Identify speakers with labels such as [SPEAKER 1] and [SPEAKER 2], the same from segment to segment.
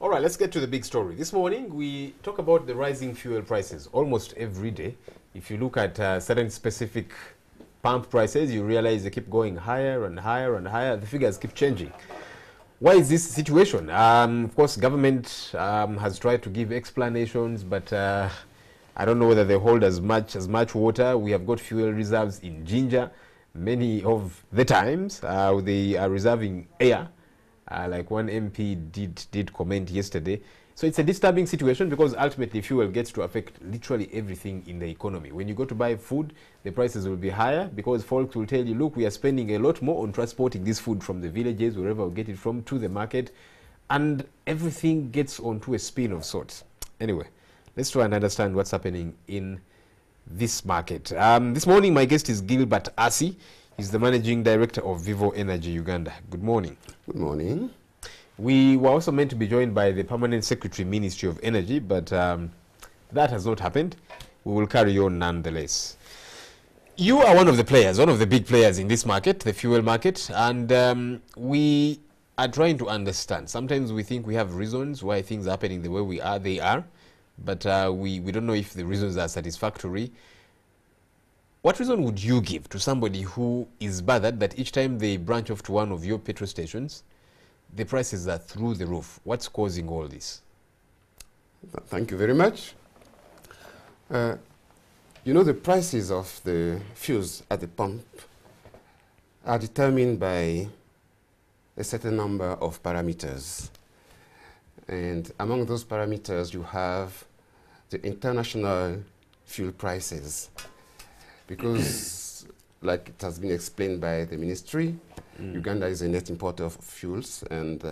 [SPEAKER 1] All right, let's get to the big story. This morning, we talk about the rising fuel prices almost every day. If you look at certain specific pump prices, you realize they keep going higher and higher and higher. The figures keep changing. Why is this situation? Of course, government has tried to give explanations, but I don't know whether they hold as much water. We have got fuel reserves in Ginger. Many of the times, they are reserving air. Like one MP did comment yesterday. So it's a disturbing situation because ultimately fuel gets to affect literally everything in the economy. When you go to buy food, the prices will be higher because folks will tell you, look, we are spending a lot more on transporting this food from the villages, wherever we get it from, to the market. And everything gets onto a spin of sorts. Anyway, let's try and understand what's happening in this market. This morning, my guest is Gilbert Assi. He's the Managing Director of Vivo Energy Uganda. Good morning.
[SPEAKER 2] Good morning.
[SPEAKER 1] We were also meant to be joined by the Permanent Secretary, Ministry of Energy, but that has not happened. We will carry on nonetheless. You are one of the players, one of the big players in this market, the fuel market, and we are trying to understand. Sometimes we think we have reasons why things are happening the way they are, but we don't know if the reasons are satisfactory. What reason would you give to somebody who is bothered that each time they branch off to one of your petrol stations, the prices are through the roof? What's causing all this?
[SPEAKER 2] Thank you very much. You know, the prices of the fuels at the pump are determined by a certain number of parameters. And among those parameters, you have the international fuel prices. Because, like it has been explained by the ministry, Uganda is a net importer of fuels, and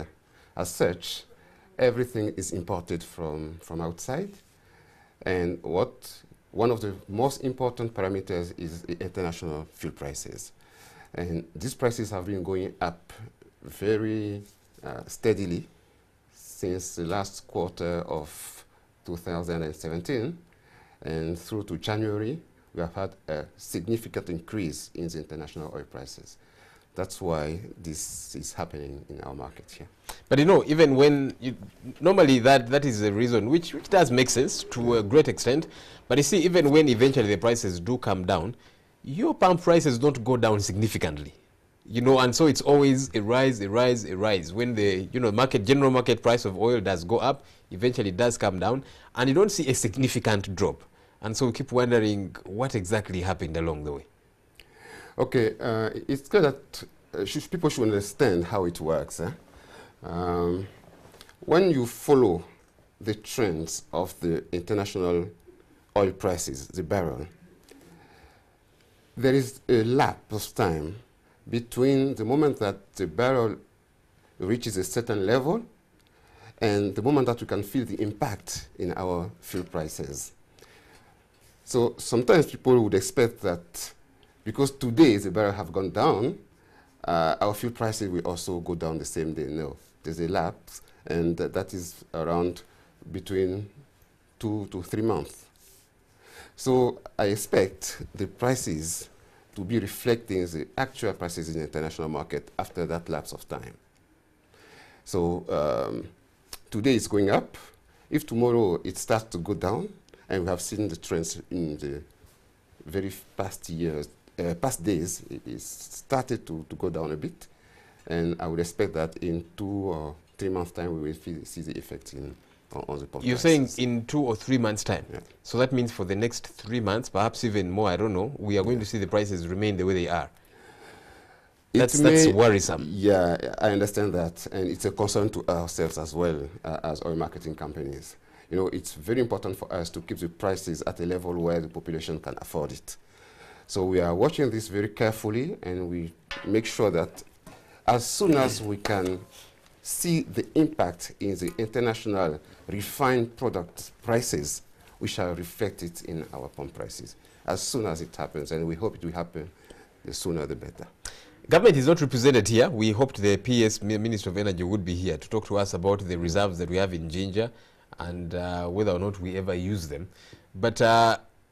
[SPEAKER 2] as such, everything is imported from outside. And one of the most important parameters is the international fuel prices. And these prices have been going up very steadily since the last quarter of 2017, and through to January, we have had a significant increase in the international oil prices. That's why this is happening in our market here.
[SPEAKER 1] But you know, even when normally that is a reason which does make sense to a great extent. But you see, even when eventually the prices do come down, your pump prices don't go down significantly. You know, and so it's always a rise, a rise, a rise. When the general market price of oil does go up, eventually it does come down, and you don't see a significant drop. And so we keep wondering what exactly happened along the way.
[SPEAKER 2] Okay, it's clear that people should understand how it works. When you follow the trends of the international oil prices, the barrel, there is a lapse of time between the moment that the barrel reaches a certain level and the moment that we can feel the impact in our fuel prices. So sometimes people would expect that because today the barrel have gone down, our fuel prices will also go down the same day. No, there's a lapse, and that is around between 2 to 3 months. So I expect the prices to be reflecting the actual prices in the international market after that lapse of time. So today it's going up. If tomorrow it starts to go down, and we have seen the trends in the very past days, it started to go down a bit. And I would expect that in 2 or 3 months' time, we will see the effect on the pump.
[SPEAKER 1] You're
[SPEAKER 2] prices.
[SPEAKER 1] saying in 2 or 3 months' time?
[SPEAKER 2] Yeah.
[SPEAKER 1] So that means for the next 3 months, perhaps even more, I don't know, we are going to see the prices remain the way they are. That's worrisome.
[SPEAKER 2] Yeah, I understand that. And it's a concern to ourselves as well as oil marketing companies. You know, it's very important for us to keep the prices at a level where the population can afford it. So we are watching this very carefully, and we make sure that as soon as we can see the impact in the international refined product prices, we shall reflect it in our pump prices as soon as it happens, and we hope it will happen the sooner the better.
[SPEAKER 1] Government is not represented here. We hoped the PS, Minister of Energy, would be here to talk to us about the reserves that we have in Ginger and whether or not we ever use them. But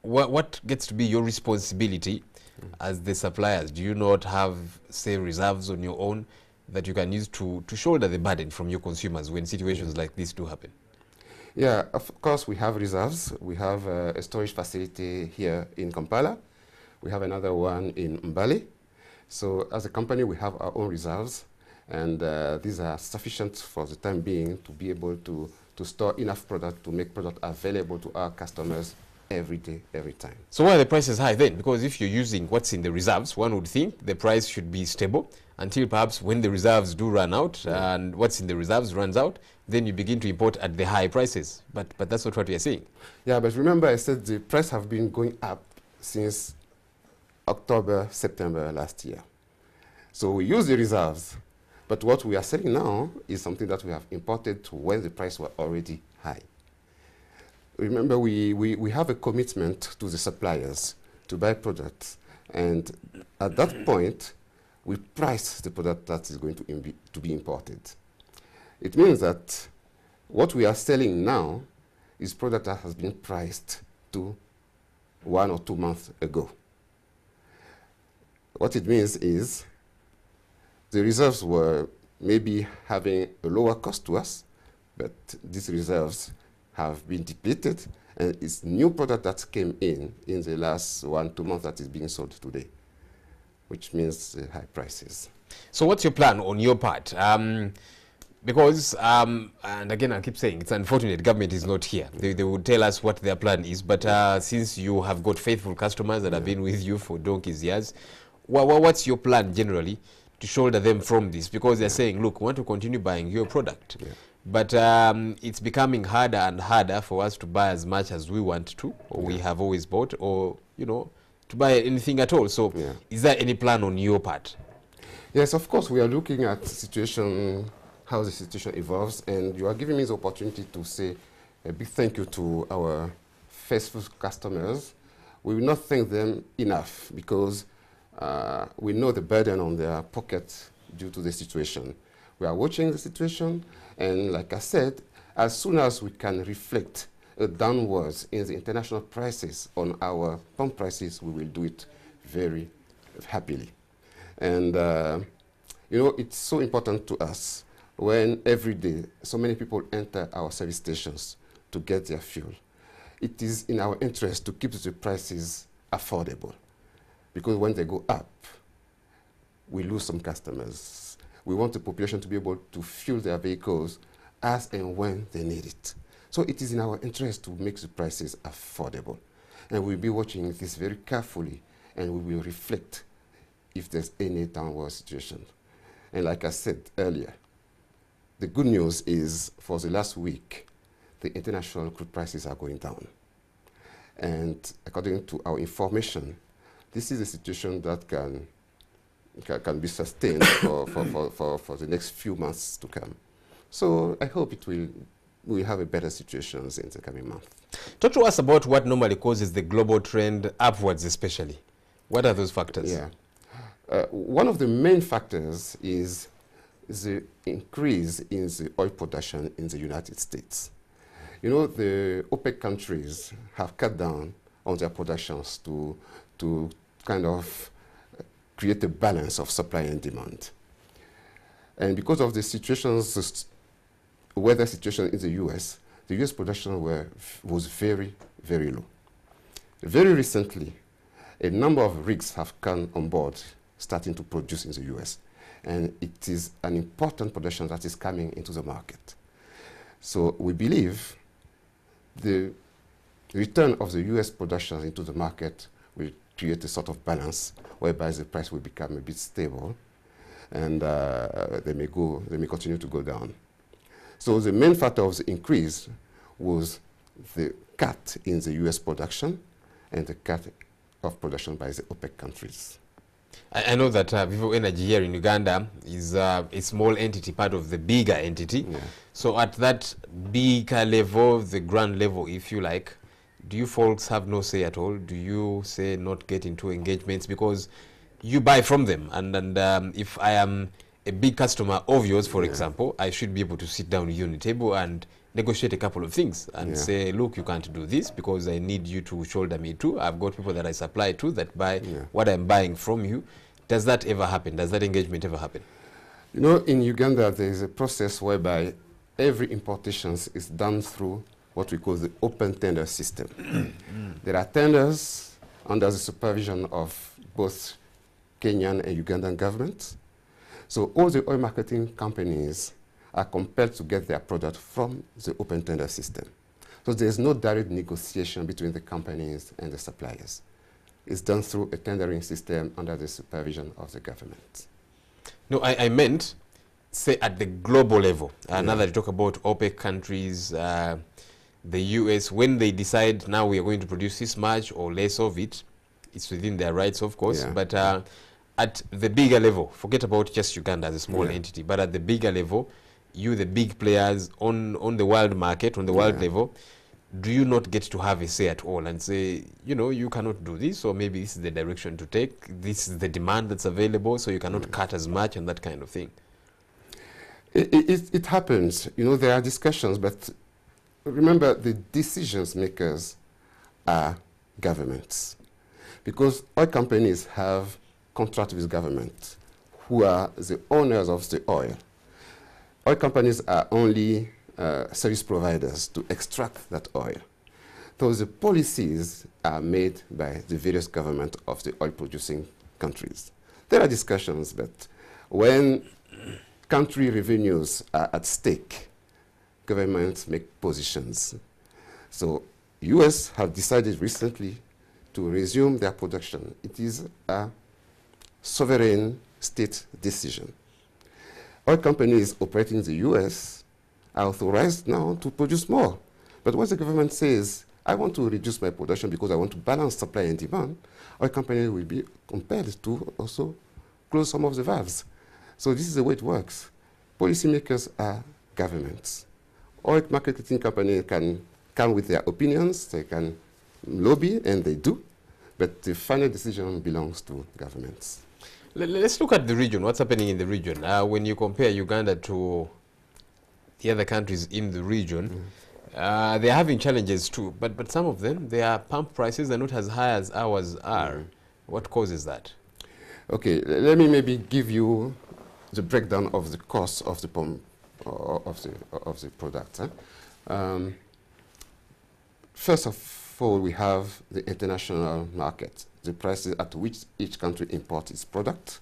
[SPEAKER 1] what gets to be your responsibility as the suppliers? Do you not have, say, reserves on your own? that you can use to shoulder the burden from your consumers when situations like this do happen?
[SPEAKER 2] Yeah, of course we have reserves. We have a storage facility here in Kampala. We have another one in Mbale. So as a company, we have our own reserves, and these are sufficient for the time being to be able to store enough product to make product available to our customers every day, every time.
[SPEAKER 1] So why are the prices high then? Because if you're using what's in the reserves, one would think the price should be stable until perhaps when the reserves do run out and what's in the reserves runs out, then you begin to import at the high prices. But that's not what we are saying.
[SPEAKER 2] Yeah, but remember I said the price have been going up since October, September last year. So we use the reserves, but what we are selling now is something that we have imported to when the price were already high. Remember, we have a commitment to the suppliers to buy products, and at that point, we price the product that is going to be imported. It means that what we are selling now is product that has been priced to 1 or 2 months ago. What it means is the reserves were maybe having a lower cost to us, but these reserves have been depleted, and it's new product that came in the last 1 2 months that is being sold today, which means high prices.
[SPEAKER 1] So what's your plan on your part? Because, and again, I keep saying, it's unfortunate government is not here. They would tell us what their plan is, but since you have got faithful customers that have been with you for donkey's years, what's your plan generally to shoulder them from this? Because they're saying, look, we want to continue buying your product. But it's becoming harder and harder for us to buy as much as we want to, or we have always bought, or, you know, to buy anything at all. So is there any plan on your part?
[SPEAKER 2] Yes, of course, we are looking at the situation, how the situation evolves, and you are giving me the opportunity to say a big thank you to our faithful customers. We will not thank them enough because we know the burden on their pocket due to the situation. We are watching the situation, and like I said, as soon as we can reflect downwards in the international prices on our pump prices, we will do it very happily. And you know, it's so important to us when every day so many people enter our service stations to get their fuel. It is in our interest to keep the prices affordable, because when they go up, we lose some customers. We want the population to be able to fuel their vehicles as and when they need it. So it is in our interest to make the prices affordable. And we'll be watching this very carefully, and we will reflect if there's any downward situation. And like I said earlier, the good news is for the last week, the international crude prices are going down. And according to our information, this is a situation that can be sustained for the next few months to come. So I hope we'll have a better situation in the coming month.
[SPEAKER 1] Talk to us about what normally causes the global trend upwards especially. What are those factors?
[SPEAKER 2] Yeah. One of the main factors is the increase in the oil production in the United States. You know, the OPEC countries have cut down on their productions to kind of create a balance of supply and demand. And because of the situations, the weather situation in the US production was very, very low. Very recently, a number of rigs have come on board starting to produce in the US. And it is an important production that is coming into the market. So we believe the return of the US production into the market will create a sort of balance whereby the price will become a bit stable, and they may continue to go down. So the main factor of the increase was the cut in the US production and the cut of production by the OPEC countries.
[SPEAKER 1] I know that Vivo Energy here in Uganda is a small entity, part of the bigger entity. Yeah. So at that bigger level, the grand level, if you like, do you folks have no say at all? Do you say not get into engagements because you buy from them? And if I am a big customer of yours, for example, I should be able to sit down with you on the table and negotiate a couple of things and say, look, you can't do this because I need you to shoulder me too. I've got people that I supply to that buy what I'm buying from you. Does that ever happen? Does that engagement ever happen?
[SPEAKER 2] You know, in Uganda, there is a process whereby every importation is done through what we call the open tender system. There are tenders under the supervision of both Kenyan and Ugandan governments. So all the oil marketing companies are compelled to get their product from the open tender system. So there is no direct negotiation between the companies and the suppliers. It's done through a tendering system under the supervision of the government.
[SPEAKER 1] No, I meant, say, at the global level. Now that you talk about OPEC countries, the US, when they decide now we are going to produce this much or less of it, it's within their rights, of course. Yeah. But at the bigger level, forget about just Uganda as a small entity, but at the bigger level, you, the big players on the world market, on the world level, do you not get to have a say at all and say, you know, you cannot do this, or maybe this is the direction to take, this is the demand that's available, so you cannot cut as much and that kind of thing?
[SPEAKER 2] It happens. You know, there are discussions, but remember, the decisions makers are governments. Because oil companies have contracts with government who are the owners of the oil. Oil companies are only service providers to extract that oil. So the policies are made by the various governments of the oil-producing countries. There are discussions, but when country revenues are at stake, governments make positions. So US have decided recently to resume their production. It is a sovereign state decision. Oil companies operating in the US are authorized now to produce more. But once the government says, I want to reduce my production because I want to balance supply and demand, oil companies will be compelled to also close some of the valves. So this is the way it works. Policymakers are governments. Oil marketing companies can come with their opinions, they can lobby, and they do, but the final decision belongs to governments.
[SPEAKER 1] Let's look at the region, what's happening in the region. When you compare Uganda to the other countries in the region, they're having challenges too, but some of them, their pump prices are not as high as ours are. What causes that? Okay,
[SPEAKER 2] let me maybe give you the breakdown of the cost of the pump, of the product. First of all, we have the international market, the prices at which each country imports its product.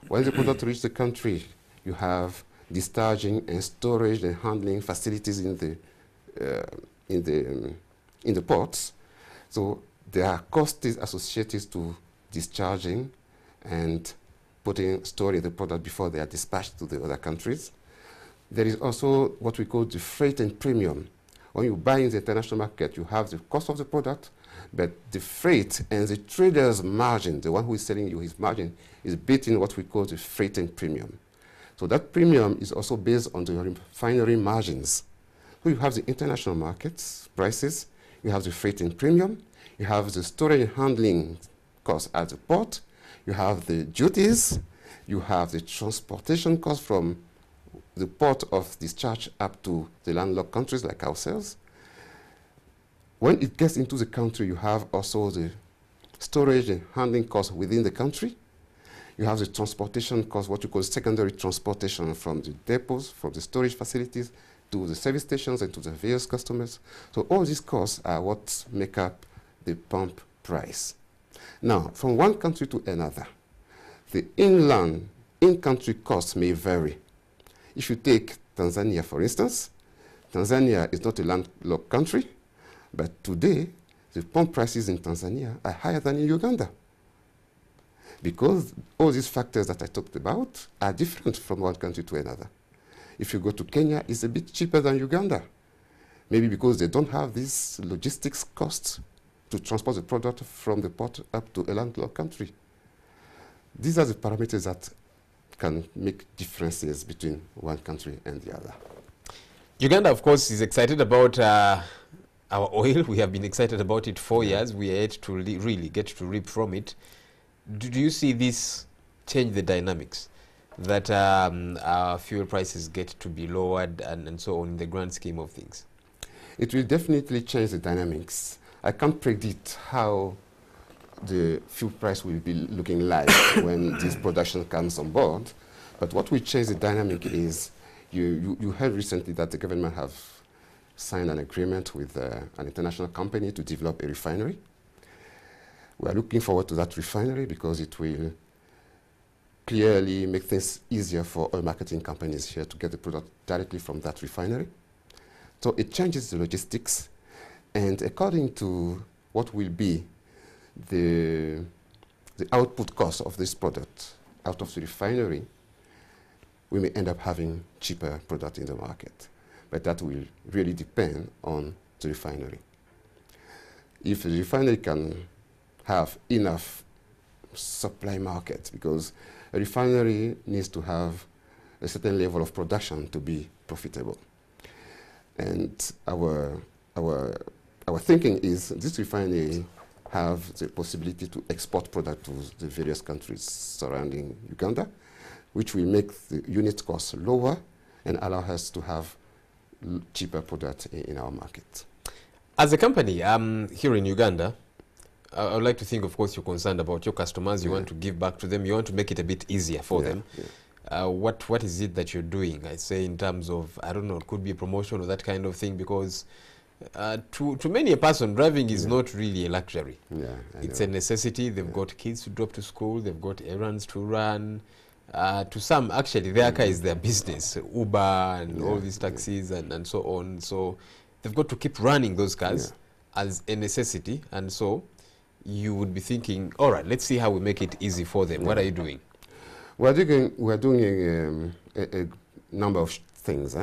[SPEAKER 2] When the product reaches the country, you have discharging and storage and handling facilities in the ports. So there are costs associated to discharging and storing the product before they are dispatched to the other countries. There is also what we call the freight and premium. When you buy in the international market, you have the cost of the product, but the freight and the trader's margin, the one who is selling you his margin, is built in what we call the freight and premium. So that premium is also based on the refinery margins. So you have the international markets prices, you have the freight and premium, you have the storage and handling costs at the port, you have the duties, you have the transportation costs from the port of discharge up to the landlocked countries like ourselves. When it gets into the country, you have also the storage and handling costs within the country. You have the transportation costs, what you call secondary transportation from the depots, from the storage facilities, to the service stations and to the various customers. So all these costs are what make up the pump price. Now, from one country to another, the in-country costs may vary. If you take Tanzania, for instance, Tanzania is not a landlocked country, but today, the pump prices in Tanzania are higher than in Uganda, because all these factors that I talked about are different from one country to another. If you go to Kenya, it's a bit cheaper than Uganda, maybe because they don't have these logistics costs to transport the product from the port up to a landlocked country. These are the parameters that can make differences between one country and the other.
[SPEAKER 1] Uganda, of course, is excited about our oil. We have been excited about it for years. We are yet to really get to reap from it. Do you see this change the dynamics, that our fuel prices get to be lowered and so on in the grand scheme of things?
[SPEAKER 2] It will definitely change the dynamics. I can't predict how the fuel price will be looking like when this production comes on board, But what will change the dynamic is, you heard recently that the government have signed an agreement with an international company to develop a refinery. We are looking forward to that refinery because it will clearly make things easier for oil marketing companies here to get the product directly from that refinery. So it changes the logistics, and according to what will be the output cost of this product out of the refinery, we may end up having cheaper product in the market. But that will really depend on the refinery. If the refinery can have enough supply market, because a refinery needs to have a certain level of production to be profitable. And our thinking is this refinery have the possibility to export product to the various countries surrounding Uganda, which will make the unit cost lower and allow us to have cheaper product in our market.
[SPEAKER 1] As a company here in Uganda, I would like to think, of course, you're concerned about your customers. You want to give back to them. You want to make it a bit easier for them. What is it that you're doing? I say in terms of, I don't know, it could be a promotion or that kind of thing, because to many a person, driving is not really a luxury. It's a necessity. They've got kids to drop to school. They've got errands to run. To some, actually, their car is their business. Uber and all these taxis and so on. So they've got to keep running those cars as a necessity. And so you would be thinking, all right, let's see how we make it easy for them. What are you doing?
[SPEAKER 2] We're doing a number of things.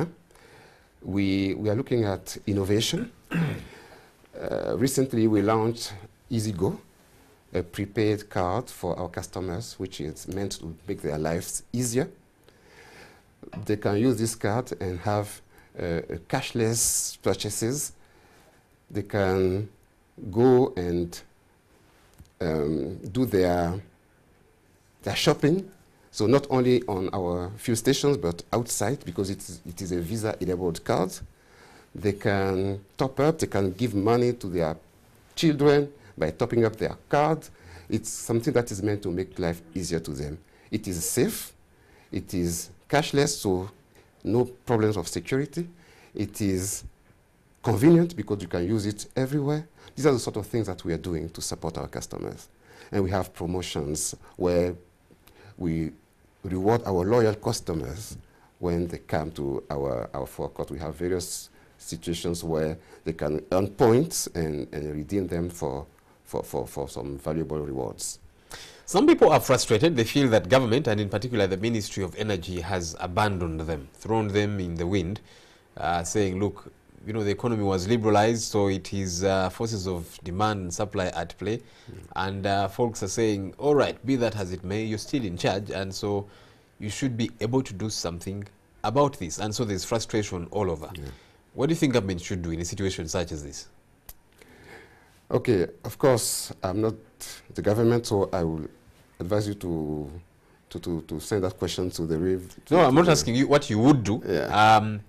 [SPEAKER 2] We are looking at innovation. Recently, we launched EasyGo, a prepaid card for our customers, which is meant to make their lives easier. They can use this card and have cashless purchases. They can go and do their shopping. So not only on our fuel stations, but outside, because it is a Visa-enabled card. They can top up, they can give money to their children by topping up their card. It's something that is meant to make life easier to them. It is safe, it is cashless, so no problems of security. It is convenient because you can use it everywhere. These are the sort of things that we are doing to support our customers. And we have promotions where we reward our loyal customers when they come to our forecourt. We have various situations where they can earn points and redeem them for some valuable rewards.
[SPEAKER 1] Some people are frustrated. They feel that government, and in particular the Ministry of Energy, has abandoned them, thrown them in the wind, saying, look, you know, the economy was liberalized, so it is forces of demand and supply at play. And folks are saying, all right, be that as it may, you're still in charge, and so you should be able to do something about this. And so there's frustration all over. What do you think government should do in a situation such as this?
[SPEAKER 2] Okay, of course, I'm not the government, so I will advise you to send that question to the RIV.
[SPEAKER 1] No, I'm not asking you what you would do.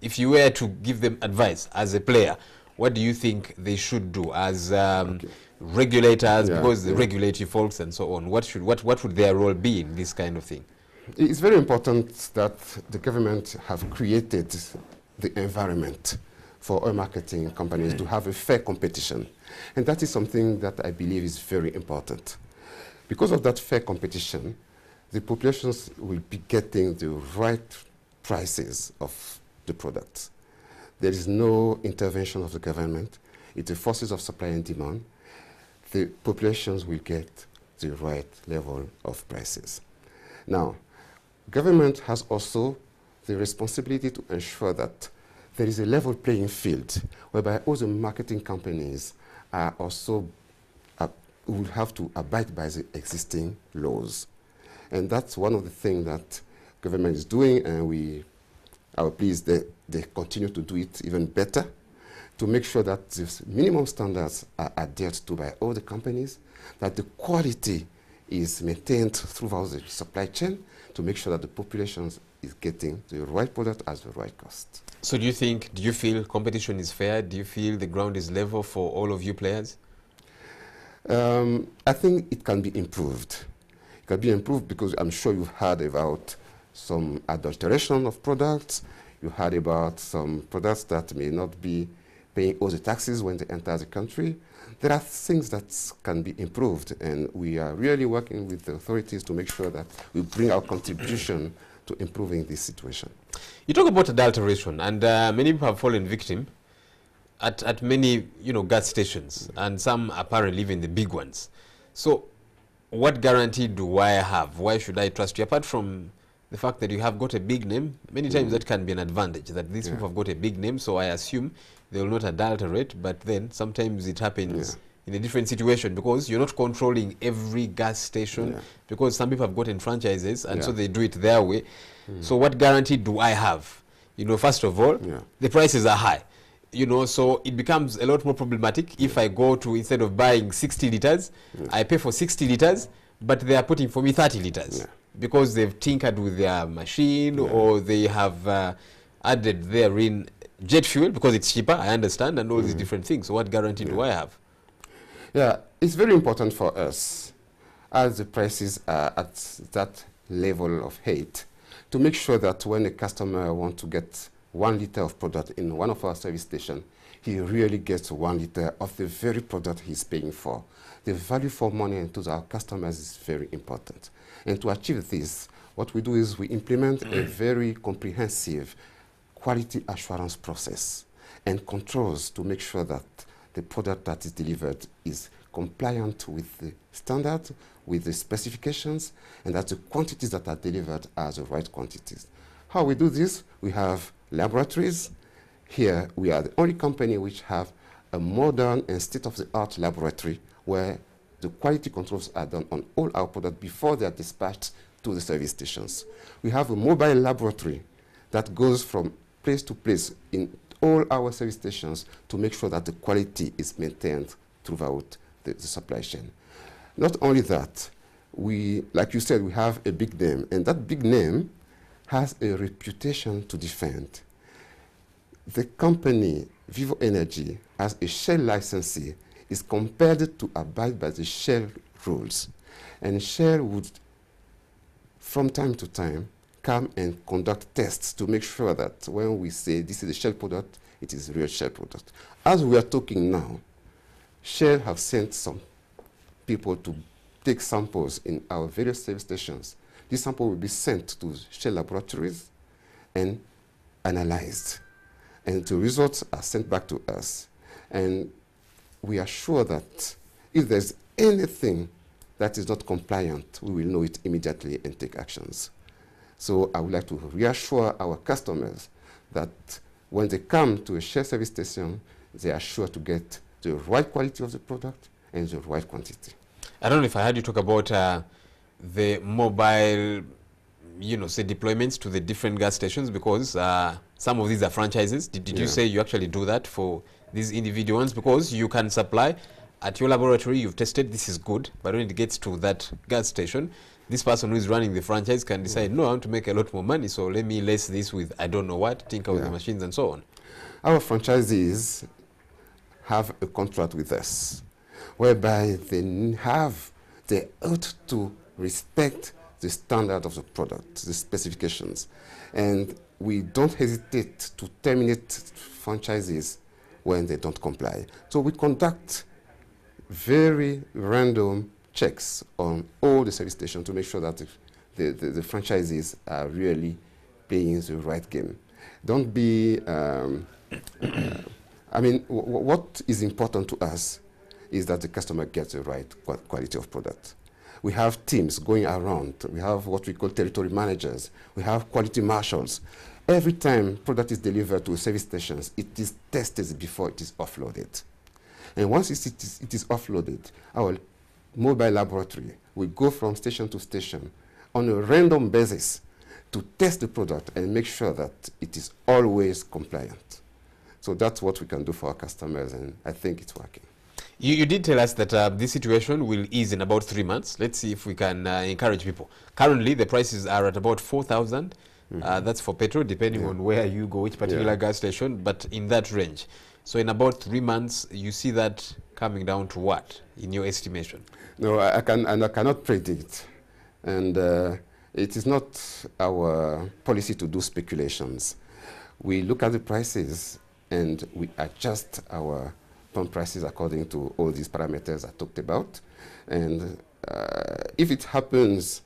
[SPEAKER 1] If you were to give them advice as a player, what do you think they should do as regulators, because they regulate you folks and so on? What would their role be in this kind of thing?
[SPEAKER 2] It's very important that the government have created the environment for oil marketing companies to have a fair competition. And that is something that I believe is very important. Because of that fair competition, the populations will be getting the right prices of the products. There is no intervention of the government. It's the forces of supply and demand. The populations will get the right level of prices. Now, government has also the responsibility to ensure that there is a level playing field whereby all the marketing companies are also will have to abide by the existing laws. And that's one of the things that government is doing, and we are pleased that they continue to do it even better to make sure that these minimum standards are adhered to by all the companies, that the quality is maintained throughout the supply chain to make sure that the population is getting the right product at the right cost.
[SPEAKER 1] So do you feel competition is fair? Do you feel the ground is level for all of you players?
[SPEAKER 2] I think it can be improved. It can be improved because I'm sure you've heard about some adulteration of products. You heard about some products that may not be paying all the taxes when they enter the country. There are things that can be improved, and we are really working with the authorities to make sure that we bring our contribution to improving this situation.
[SPEAKER 1] You talk about adulteration, and many people have fallen victim at many, gas stations, and some apparently even the big ones. So what guarantee do I have? Why should I trust you? Apart from the fact that you have got a big name, many times that can be an advantage, that these people have got a big name, so I assume they will not adulterate, but then sometimes it happens in a different situation because you're not controlling every gas station, because some people have gotten franchises and so they do it their way. So what guarantee do I have? First of all, the prices are high. So it becomes a lot more problematic if I go to, instead of buying 60 liters, I pay for 60 liters, but they are putting for me 30 liters because they've tinkered with their machine or they have added therein jet fuel because it's cheaper, I understand, and all these different things. So what guarantee do I have?
[SPEAKER 2] Yeah, it's very important for us, as the prices are at that level of hate, to make sure that when a customer wants to get 1 liter of product in one of our service stations, he really gets 1 liter of the very product he's paying for. The value for money to our customers is very important. And to achieve this, what we do is we implement a very comprehensive quality assurance process and controls to make sure that the product that is delivered is compliant with the standard, with the specifications, and that the quantities that are delivered are the right quantities. How we do this? We have laboratories. Here, we are the only company which have a modern and state-of-the-art laboratory where the quality controls are done on all our products before they are dispatched to the service stations. We have a mobile laboratory that goes from place to place in all our service stations to make sure that the quality is maintained throughout the supply chain. Not only that, like you said, we have a big name, and that big name has a reputation to defend. The company, Vivo Energy, as a Shell licensee, is compelled to abide by the Shell rules. And Shell would, from time to time, come and conduct tests to make sure that when we say this is a Shell product, it is a real Shell product. As we are talking now, Shell have sent some people to take samples in our various service stations. This sample will be sent to Shell laboratories and analyzed. And the results are sent back to us. And we are sure that if there's anything that is not compliant, we will know it immediately and take actions. So I would like to reassure our customers that when they come to a Shell service station, they are sure to get the right quality of the product and the right quantity.
[SPEAKER 1] I don't know if I heard you talk about the mobile, say deployments to the different gas stations, because some of these are franchises. Did you say you actually do that for these individual ones? Because you can supply at your laboratory, you've tested this is good, but when it gets to that gas station, this person who is running the franchise can decide, no, I want to make a lot more money, so let me less this with I don't know what, tinker with the machines and so on.
[SPEAKER 2] Our franchisees have a contract with us, whereby they ought to respect the standard of the product, the specifications. And we don't hesitate to terminate franchises when they don't comply. So we conduct very random checks on all the service stations to make sure that the franchises are really playing the right game. Don't be, what is important to us is that the customer gets the right quality of product. We have teams going around. We have what we call territory managers. We have quality marshals. Every time product is delivered to service stations, it is tested before it is offloaded. And once it is offloaded, our mobile laboratory will go from station to station on a random basis to test the product and make sure that it is always compliant. So that's what we can do for our customers, and I think it's working.
[SPEAKER 1] You did tell us that this situation will ease in about 3 months. Let's see if we can encourage people. Currently, the prices are at about 4,000. That's for petrol, depending on where you go, which particular gas station, but in that range. So in about 3 months, you see that coming down to what, in your estimation?
[SPEAKER 2] No, I cannot predict. And it is not our policy to do speculations. We look at the prices and we adjust our pump prices according to all these parameters I talked about. And if it happens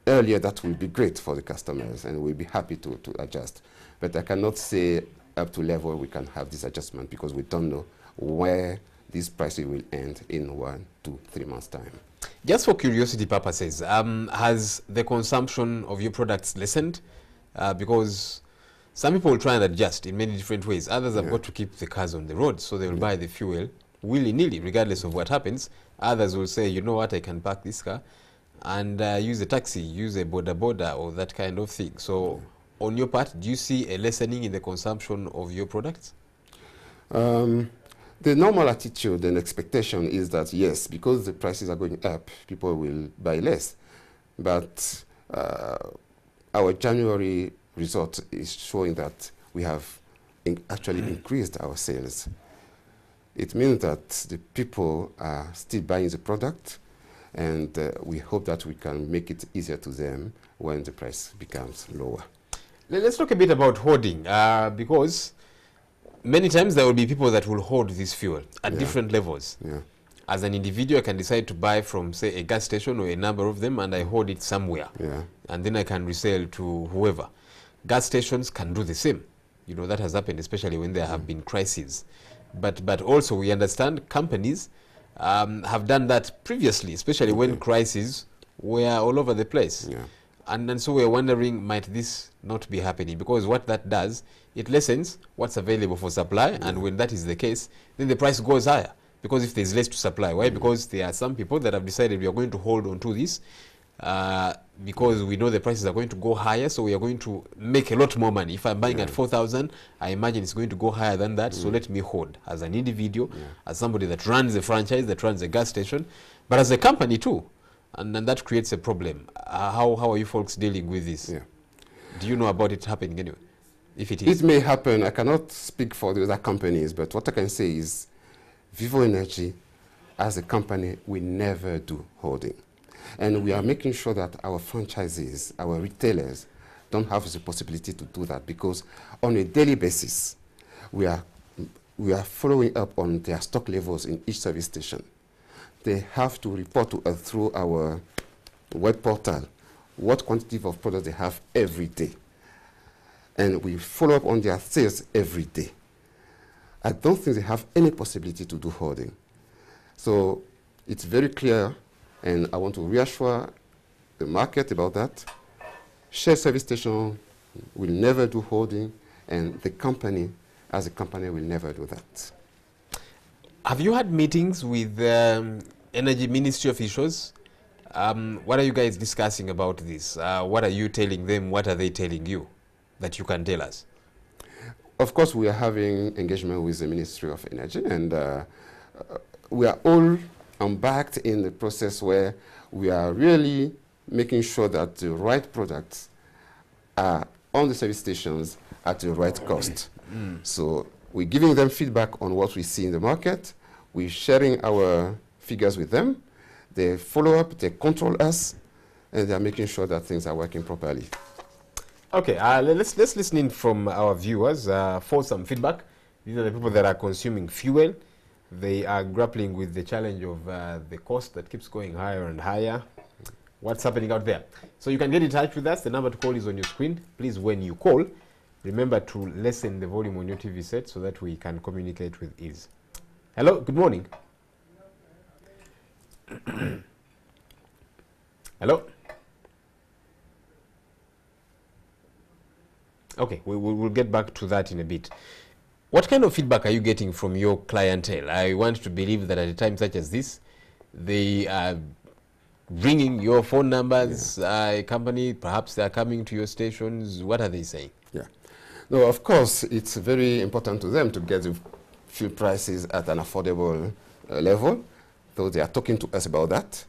[SPEAKER 2] earlier, that will be great for the customers and we'll be happy to adjust. But I cannot say up to level we can have this adjustment because we don't know where these prices will end in 1, 2, 3 months' time.
[SPEAKER 1] Just for curiosity purposes, has the consumption of your products lessened? Because some people will try and adjust in many different ways. Others have got to keep the cars on the road, so they will buy the fuel willy-nilly, regardless of what happens. Others will say, you know what, I can park this car and use a taxi, use a boda or that kind of thing. So on your part, do you see a lessening in the consumption of your products?
[SPEAKER 2] The normal attitude and expectation is that, yes, because the prices are going up, people will buy less. But our January result is showing that we have actually increased our sales. It means that the people are still buying the product, and we hope that we can make it easier to them when the price becomes lower.
[SPEAKER 1] Let's talk a bit about hoarding, because many times there will be people that will hoard this fuel at different levels. As an individual, I can decide to buy from, say, a gas station or a number of them, and I hoard it somewhere. And then I can resell to whoever. Gas stations can do the same. You know, that has happened, especially when there have been crises. But also we understand companies have done that previously, especially when crises were all over the place. And so we're wondering, might this not be happening? Because what that does, it lessens what's available for supply, and when that is the case, then the price goes higher. Because if there's less to supply, why? Because there are some people that have decided we are going to hold on to this because we know the prices are going to go higher, so we are going to make a lot more money. If I'm buying at 4,000, I imagine it's going to go higher than that, so let me hoard as an individual, as somebody that runs a franchise, that runs a gas station, but as a company too. And that creates a problem. How are you folks dealing with this? Do you know about it happening anyway? If it is.
[SPEAKER 2] It may happen. I cannot speak for the other companies, but what I can say is Vivo Energy, as a company, we never do hoarding. And we are making sure that our franchisees, our retailers, don't have the possibility to do that, because on a daily basis, we are following up on their stock levels in each service station. They have to report to us through our web portal what quantity of products they have every day. And we follow up on their sales every day. I don't think they have any possibility to do hoarding. So it's very clear, and I want to reassure the market about that. Shared service station will never do hoarding, and the company, as a company, will never do that.
[SPEAKER 1] Have you had meetings with Energy Ministry officials? What are you guys discussing about this? What are you telling them? What are they telling you that you can tell us?
[SPEAKER 2] Of course, we are having engagement with the Ministry of Energy, and we are all embarked in the process where we are really making sure that the right products are on the service stations at the right cost. So we're giving them feedback on what we see in the market. We're sharing our figures with them. They follow up, they control us, and they're making sure that things are working properly.
[SPEAKER 1] Okay, let's listen in from our viewers for some feedback. These are the people that are consuming fuel. They are grappling with the challenge of the cost that keeps going higher and higher. What's happening out there? So you can get in touch with us. The number to call is on your screen. Please, when you call, remember to lessen the volume on your TV set so that we can communicate with ease. Hello, good morning. Hello? Okay, we'll get back to that in a bit. What kind of feedback are you getting from your clientele? I want to believe that at a time such as this, they are ringing your phone numbers, a company, perhaps they are coming to your stations. What are they saying?
[SPEAKER 2] No, of course, it's very important to them to get the fuel prices at an affordable level, so they are talking to us about that.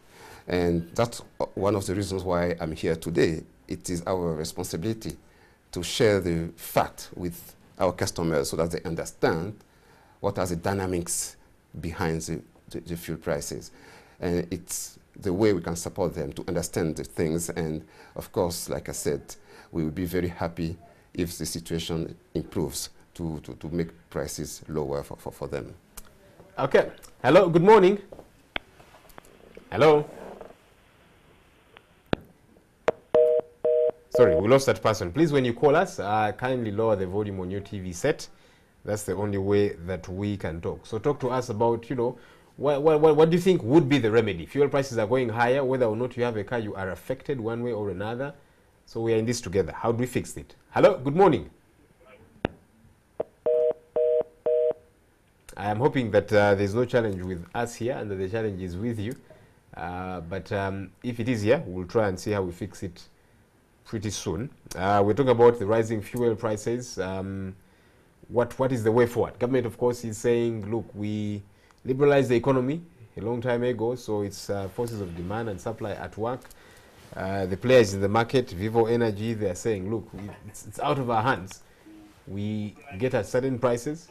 [SPEAKER 2] And that's one of the reasons why I'm here today. It is our responsibility to share the fact with our customers so that they understand what are the dynamics behind the fuel prices. And it's the way we can support them to understand the things. And of course, like I said, we will be very happy if the situation improves to make prices lower for them.
[SPEAKER 1] Okay. Hello, good morning. Hello. Sorry, we lost that person. Please, when you call us, kindly lower the volume on your TV set. That's the only way that we can talk. So talk to us about, you know, what do you think would be the remedy? Fuel prices are going higher. Whether or not you have a car, you are affected one way or another. So we are in this together. How do we fix it? Hello, good morning. I am hoping that there's no challenge with us here and that the challenge is with you. But if it is here, we'll try and see how we fix it pretty soon. We're talking about the rising fuel prices. What is the way forward? Government, of course, is saying, look, we liberalized the economy a long time ago, so it's forces of demand and supply at work. The players in the market, Vivo Energy, they are saying, look, it's out of our hands. We get at certain prices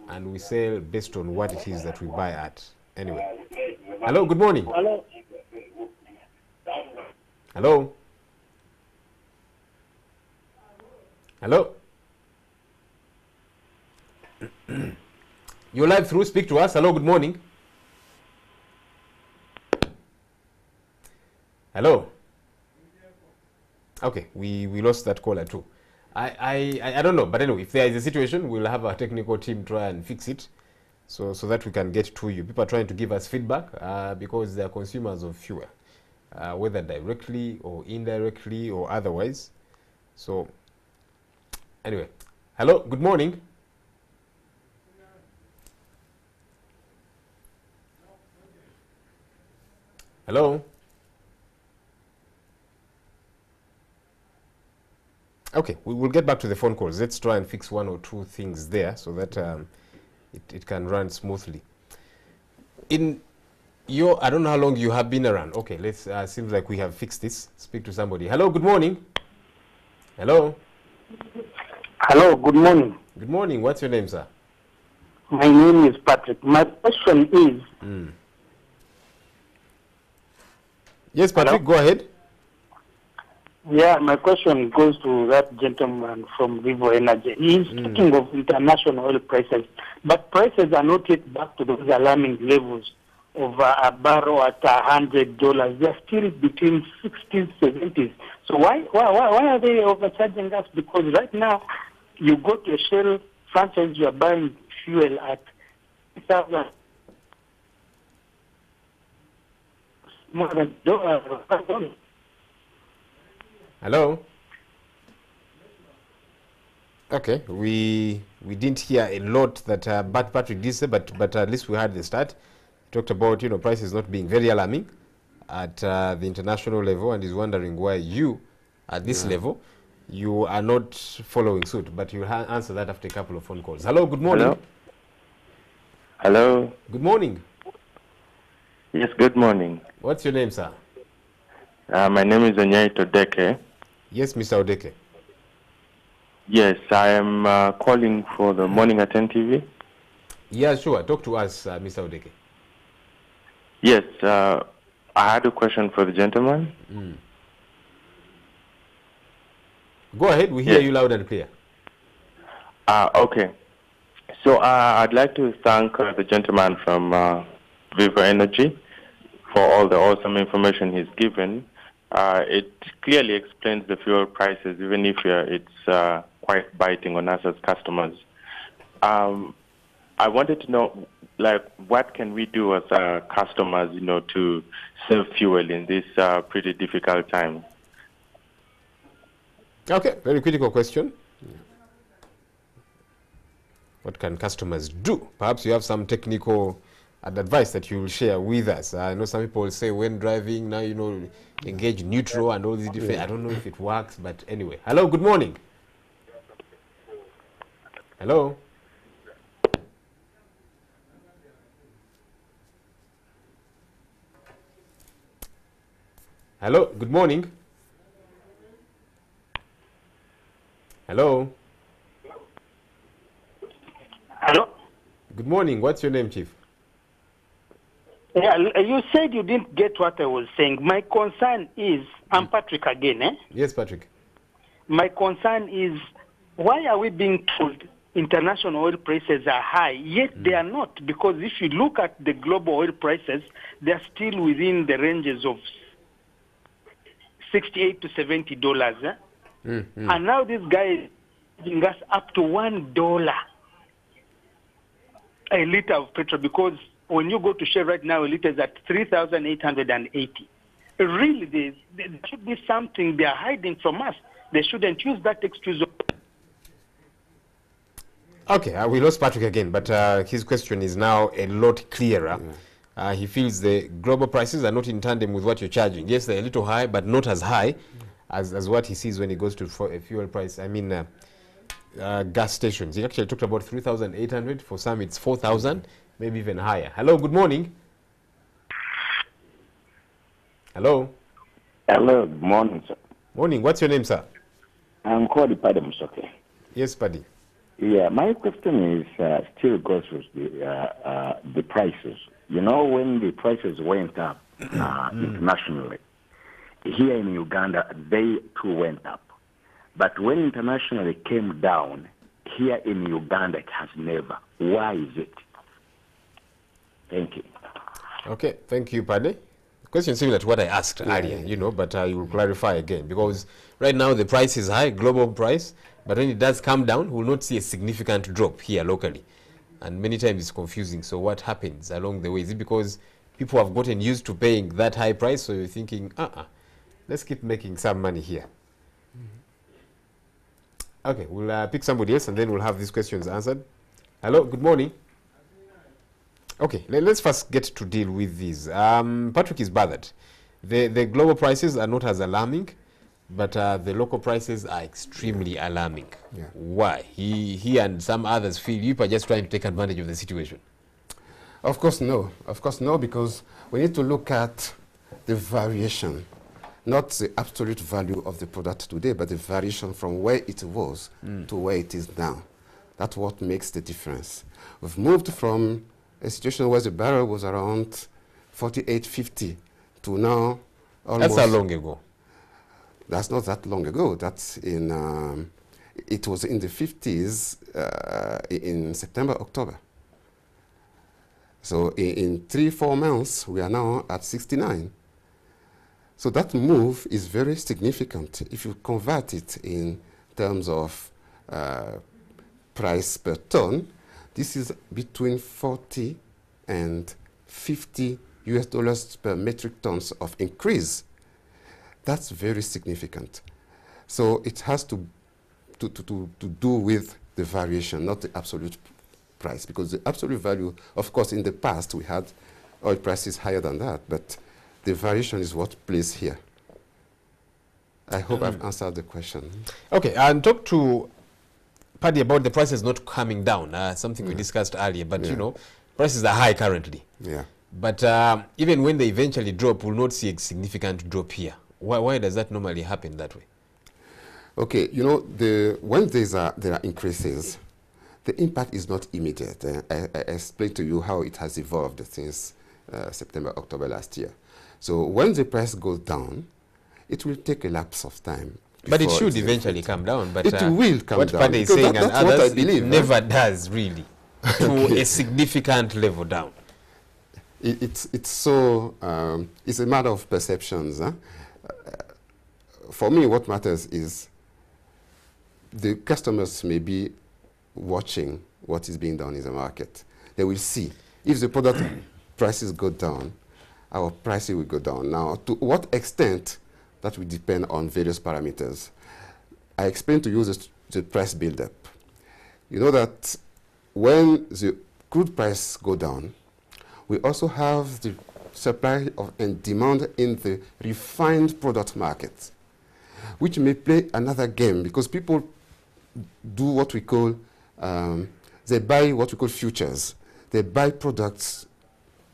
[SPEAKER 1] and we sell based on what it is that we buy at. Anyway. Hello, good morning.
[SPEAKER 3] Hello.
[SPEAKER 1] Hello. Hello. You're live through. Speak to us. Hello, good morning. Hello. Okay, we lost that caller too. I don't know, but anyway, if there is a situation, we'll have our technical team try and fix it so that we can get to you. People are trying to give us feedback because they are consumers of fuel, whether directly or indirectly or otherwise. So anyway, hello, good morning. Hello. Okay, we will get back to the phone calls. Let's try and fix one or two things there so that it can run smoothly. In your, I don't know how long you have been around. Okay, let's, seems like we have fixed this. Speak to somebody. Hello, good morning. Hello.
[SPEAKER 3] Hello, good morning.
[SPEAKER 1] Good morning. What's your name, sir?
[SPEAKER 3] My name is Patrick. My question is...
[SPEAKER 1] Yes, Patrick,
[SPEAKER 3] Hello?
[SPEAKER 1] go ahead.
[SPEAKER 3] Yeah, my question goes to that gentleman from Vivo Energy. He's talking of international oil prices, but prices are not yet back to those alarming levels of a barrel at $100. They're still between 60s, 70s. So why are they overcharging us? Because right now, you go to a Shell franchise, you are buying fuel at $1,000. More than $5.
[SPEAKER 1] Hello. Okay, we didn't hear a lot that Patrick did say, but at least we had the start. Talked about, you know, prices not being very alarming at the international level, and is wondering why you, at this level, you are not following suit. But you'll answer that after a couple of phone calls. Hello, good morning.
[SPEAKER 4] Hello.
[SPEAKER 1] Good morning.
[SPEAKER 4] Yes, good morning.
[SPEAKER 1] What's your name, sir?
[SPEAKER 4] My name is Onyaito Deke.
[SPEAKER 1] Yes, Mr. Odeke.
[SPEAKER 4] Yes, I am calling for the Morning at 10 TV.
[SPEAKER 1] Yeah, sure. Talk to us, Mr. Odeke.
[SPEAKER 4] Yes, I had a question for the gentleman.
[SPEAKER 1] Go ahead. We hear you loud and clear.
[SPEAKER 4] Okay. So I'd like to thank the gentleman from Vivo Energy for all the awesome information he's given. It clearly explains the fuel prices, even if it's quite biting on us as customers. I wanted to know, like, what can we do as customers, you know, to save fuel in this pretty difficult time?
[SPEAKER 1] Okay, very critical question. What can customers do? Perhaps you have some technical advice that you will share with us. I know some people say when driving, now, you know, engage neutral and all these different, I don't know if it works, but anyway. Hello, good morning. Hello. Hello, good morning. Hello.
[SPEAKER 3] Hello?
[SPEAKER 1] Good morning. What's your name, Chief?
[SPEAKER 3] Yeah, you said you didn't get what I was saying. My concern is, I'm Patrick again, eh?
[SPEAKER 1] Yes, Patrick.
[SPEAKER 3] My concern is, why are we being told international oil prices are high, yet they are not? Because if you look at the global oil prices, they're still within the ranges of $68 to $70. Eh? And now this guy is giving us up to $1 a liter of petrol, because when you go to Shell right now, a liter is at 3,880. Really, there should be something they are hiding from us. They shouldn't use that excuse.
[SPEAKER 1] Okay, we lost Patrick again, but his question is now a lot clearer. He feels the global prices are not in tandem with what you're charging. Yes, they're a little high, but not as high as what he sees when he goes to a fuel price. I mean, gas stations. He actually talked about 3,800. For some, it's 4,000, maybe even higher. Hello, good morning. Hello.
[SPEAKER 5] Hello, good morning, sir.
[SPEAKER 1] Morning. What's your name, sir?
[SPEAKER 5] I'm called Paddy Musoke.
[SPEAKER 1] Yes, Paddy.
[SPEAKER 5] Yeah, my question is still goes with the prices. You know, when the prices went up internationally, here in Uganda, they too went up. But when internationally came down, here in Uganda, it has never. Why is it? Thank you.
[SPEAKER 1] Okay, thank you, Paddy. Question similar to what I asked earlier, you know, but you will clarify again, because right now the price is high, global price, but when it does come down, we will not see a significant drop here locally. And many times it's confusing. So what happens along the way? Is it because people have gotten used to paying that high price, so you're thinking, let's keep making some money here? Okay, we'll pick somebody else and then we'll have these questions answered. Hello, good morning. Okay, let's first get to deal with these. Patrick is bothered. The global prices are not as alarming, but the local prices are extremely alarming.
[SPEAKER 2] Yeah.
[SPEAKER 1] Why? He and some others feel you are just trying to take advantage of the situation.
[SPEAKER 2] Of course, no. Of course, no, because we need to look at the variation, not the absolute value of the product today, but the variation from where it was to where it is now. That's what makes the difference. We've moved from a situation where the barrel was around 48.50 to now almost...
[SPEAKER 1] That's how long ago?
[SPEAKER 2] That's not that long ago. That's in... it was in the 50s in September, October. So in 3-4 months, we are now at 69. So that move is very significant. If you convert it in terms of price per ton, this is between 40 and 50 US dollars per metric tons of increase. That's very significant. So it has to do with the variation, not the absolute price, because the absolute value, of course, in the past we had oil prices higher than that, but the variation is what plays here. I hope I've answered the question.
[SPEAKER 1] Okay, and talk to Paddy about the prices not coming down, something we discussed earlier, but you know, prices are high currently.
[SPEAKER 2] Yeah.
[SPEAKER 1] But even when they eventually drop, we'll not see a significant drop here. Why does that normally happen that way?
[SPEAKER 2] Okay, you know, when there are increases, the impact is not immediate. I explained to you how it has evolved since September, October last year. So when the price goes down, it will take a lapse of time.
[SPEAKER 1] But it should eventually come down. But
[SPEAKER 2] it will come
[SPEAKER 1] what
[SPEAKER 2] down.
[SPEAKER 1] Paddy is saying and others,
[SPEAKER 2] believe,
[SPEAKER 1] it never does really to a significant level down.
[SPEAKER 2] It's so, it's a matter of perceptions. Huh? For me, what matters is the customers may be watching what is being done in the market. They will see. If the product prices go down, our pricing will go down. Now, to what extent, that will depend on various parameters. I explained to you the price buildup. You know that when the crude price go down, we also have the supply and demand in the refined product market, which may play another game because people do what we call, they buy what we call futures. They buy products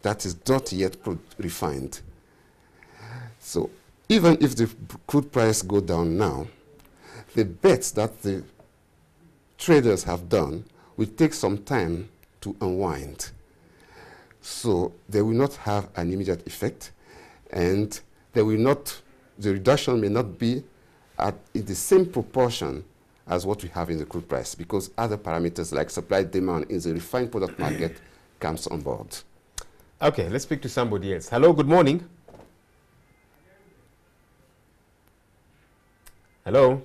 [SPEAKER 2] that is not yet refined. So even if the crude price go down now, the bets that the traders have done will take some time to unwind. So they will not have an immediate effect, and they will not, the reduction may not be in the same proportion as what we have in the crude price, because other parameters like supply demand in the refined product market comes on board.
[SPEAKER 1] Okay, let's speak to somebody else. Hello, good morning. Hello.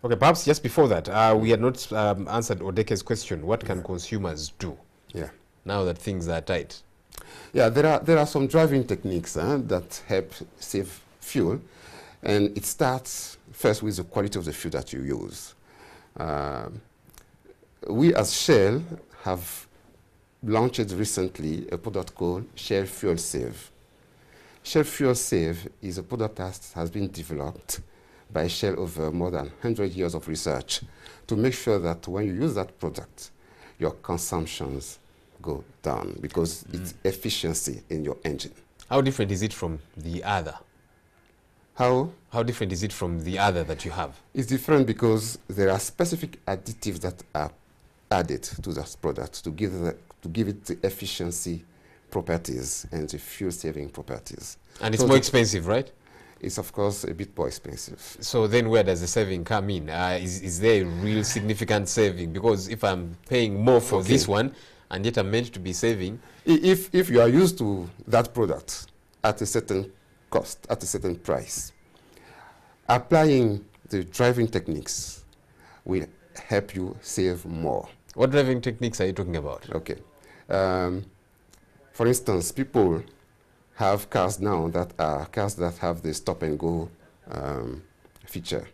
[SPEAKER 1] Okay, perhaps just before that, we had not answered Odeke's question. What can consumers do now that things are tight?
[SPEAKER 2] Yeah, there are some driving techniques that help save fuel, and it starts first with the quality of the fuel that you use. We as Shell have launched recently a product called Shell Fuel Save. Shell Fuel Save is a product that has been developed by Shell over more than 100 years of research to make sure that when you use that product, your consumptions go down because it's efficiency in your engine.
[SPEAKER 1] How different is it from the other? How different is it from the other that you have?
[SPEAKER 2] It's different because there are specific additives that are added to that product to give it the efficiency properties and the fuel-saving properties.
[SPEAKER 1] And it's more expensive, right?
[SPEAKER 2] It's, of course, a bit more expensive.
[SPEAKER 1] So then where does the saving come in? Is there a real significant saving? Because if I'm paying more for this one, and yet I'm meant to be saving...
[SPEAKER 2] If you are used to that product at a certain cost, at a certain price, applying the driving techniques will help you save more.
[SPEAKER 1] What driving techniques are you talking about?
[SPEAKER 2] Okay. For instance, people have cars now that are cars that have the stop and go feature.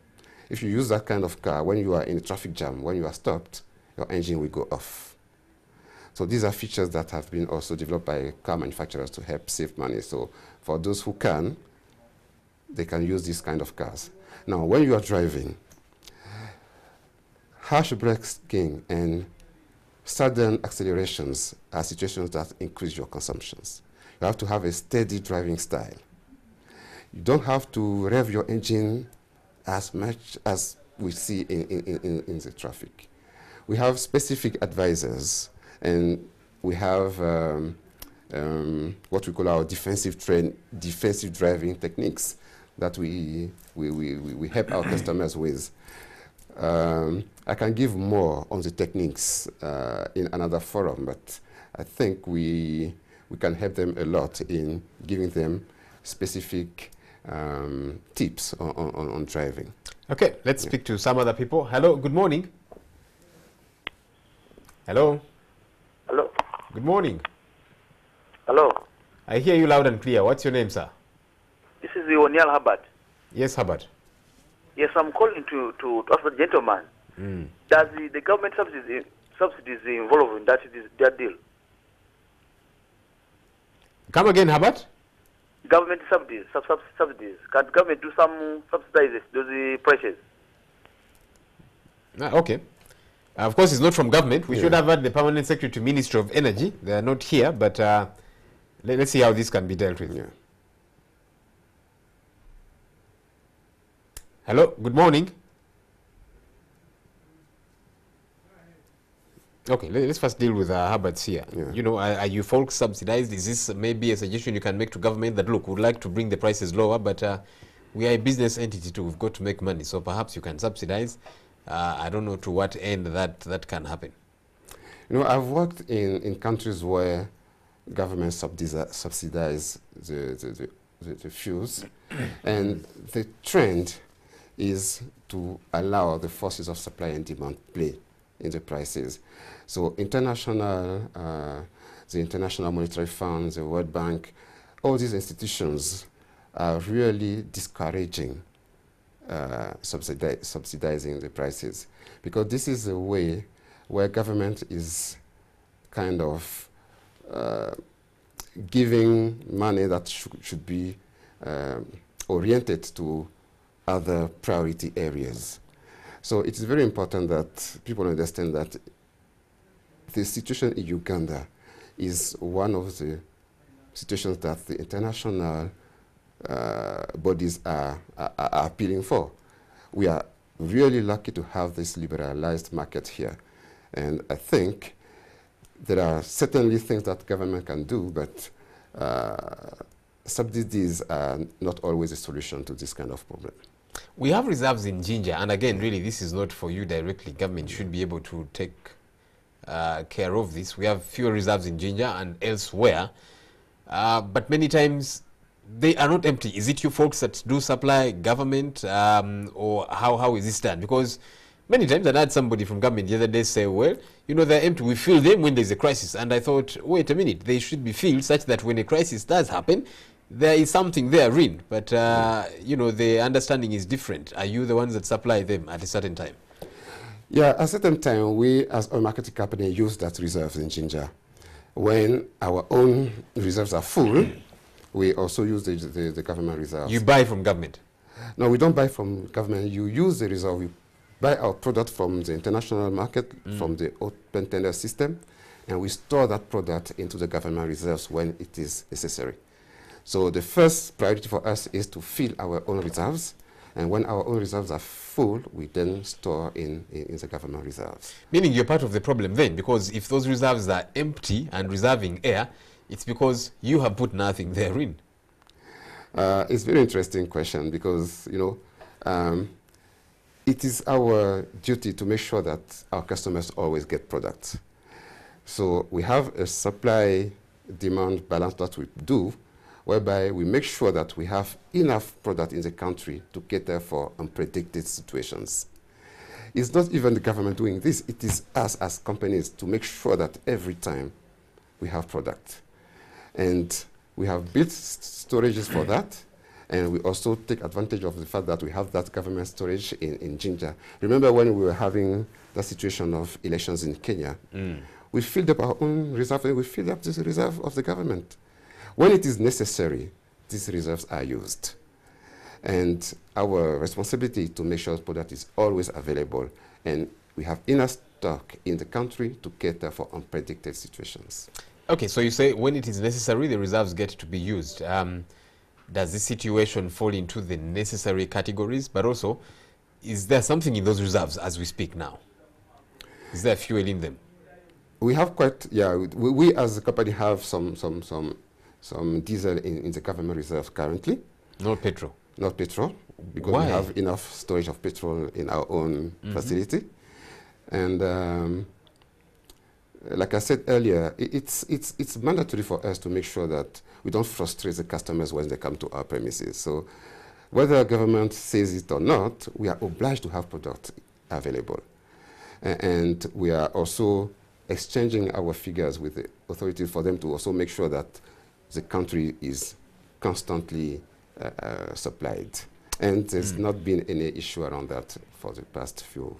[SPEAKER 2] If you use that kind of car, when you are in a traffic jam, when you are stopped, your engine will go off. So these are features that have been also developed by car manufacturers to help save money. So for those who can, they can use these kind of cars. Now, when you are driving, harsh braking and sudden accelerations are situations that increase your consumptions. You have to have a steady driving style. You don't have to rev your engine as much as we see in the traffic. We have specific advisors, and we have what we call our defensive driving techniques that we help our customers with. I can give more on the techniques in another forum, but I think we can help them a lot in giving them specific tips on driving.
[SPEAKER 1] Okay, let's speak to some other people. Hello, good morning. Hello.
[SPEAKER 6] Hello.
[SPEAKER 1] Good morning.
[SPEAKER 6] Hello.
[SPEAKER 1] I hear you loud and clear. What's your name, sir?
[SPEAKER 6] This is O'Neill Hubbard.
[SPEAKER 1] Yes, Hubbard.
[SPEAKER 6] Yes, I'm calling to ask the gentleman. Does the government subsidies involved in that deal?
[SPEAKER 1] Come again, Hubbard?
[SPEAKER 6] Government subsidies. Can the government do some subsidize those prices?
[SPEAKER 1] Okay. Of course, it's not from government. We should have had the Permanent Secretary to Ministry of Energy. They are not here, but let's see how this can be dealt with. Hello, good morning. Okay, let's first deal with Hubbard's here. You know, are you folks subsidized? Is this maybe a suggestion you can make to government that, look, we'd like to bring the prices lower, but we are a business entity too. We've got to make money, so perhaps you can subsidize. I don't know to what end that can happen.
[SPEAKER 2] You know, I've worked in countries where government subsidize the fuels, and the trend is to allow the forces of supply and demand play in the prices. So the International Monetary Fund, the World Bank, all these institutions are really discouraging subsidizing the prices, because this is a way where government is kind of giving money that should be oriented to other priority areas. So it is very important that people understand that the situation in Uganda is one of the situations that the international bodies are appealing for. We are really lucky to have this liberalized market here. And I think there are certainly things that government can do, but subsidies are not always a solution to this kind of problem.
[SPEAKER 1] We have reserves in ginger, and again, really, this is not for you directly. Government should be able to take care of this. We have fewer reserves in ginger and elsewhere, but many times they are not empty. Is it you folks that do supply government, or how is this done? Because many times I had somebody from government the other day say, well, you know, they're empty. We fill them when there's a crisis. And I thought, wait a minute, they should be filled such that when a crisis does happen, there is something there in. But, you know, the understanding is different. Are you the ones that supply them at a certain time?
[SPEAKER 2] Yeah, at a certain time, we as a marketing company use that reserves in ginger. When our own reserves are full, we also use the government reserves.
[SPEAKER 1] You buy from government?
[SPEAKER 2] No, we don't buy from government. You use the reserve. We buy our product from the international market, from the open tender system, and we store that product into the government reserves when it is necessary. So the first priority for us is to fill our own reserves, and when our own reserves are full, we then store in the government reserves.
[SPEAKER 1] Meaning you're part of the problem then, because if those reserves are empty and reserving air, it's because you have put nothing therein.
[SPEAKER 2] It's a very interesting question because, you know, it is our duty to make sure that our customers always get products. So we have a supply-demand balance that we do, whereby we make sure that we have enough product in the country to cater for unpredicted situations. It's not even the government doing this, it is us as companies to make sure that every time we have product. And we have built storages for that, and we also take advantage of the fact that we have that government storage in ginger. Remember when we were having the situation of elections in Kenya, we filled up our own reserve, and we filled up this reserve of the government. When it is necessary, these reserves are used. And our responsibility is to make sure the product is always available, and we have enough stock in the country to cater for unpredicted situations.
[SPEAKER 1] Okay, so you say when it is necessary, the reserves get to be used. Does this situation fall into the necessary categories? But also, is there something in those reserves as we speak now? Is there fuel in them?
[SPEAKER 2] We have quite, yeah, we as a company have some diesel in the government reserves currently.
[SPEAKER 1] Not petrol?
[SPEAKER 2] Not petrol, because
[SPEAKER 1] Why?
[SPEAKER 2] we have enough storage of petrol in our own facility. And like I said earlier, it's mandatory for us to make sure that we don't frustrate the customers when they come to our premises. So whether government says it or not, we are obliged to have product available. And we are also exchanging our figures with the authorities for them to also make sure that the country is constantly supplied. And there's not been any issue around that for the past few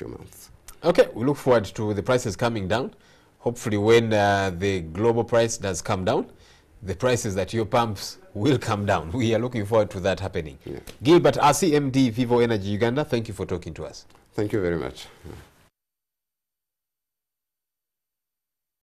[SPEAKER 2] months.
[SPEAKER 1] Okay, we look forward to the prices coming down. Hopefully when the global price does come down, the prices at your pumps will come down. We are looking forward to that happening. Yeah. Gilbert, Assi, MD, Vivo Energy Uganda, thank you for talking to us.
[SPEAKER 2] Thank you very much.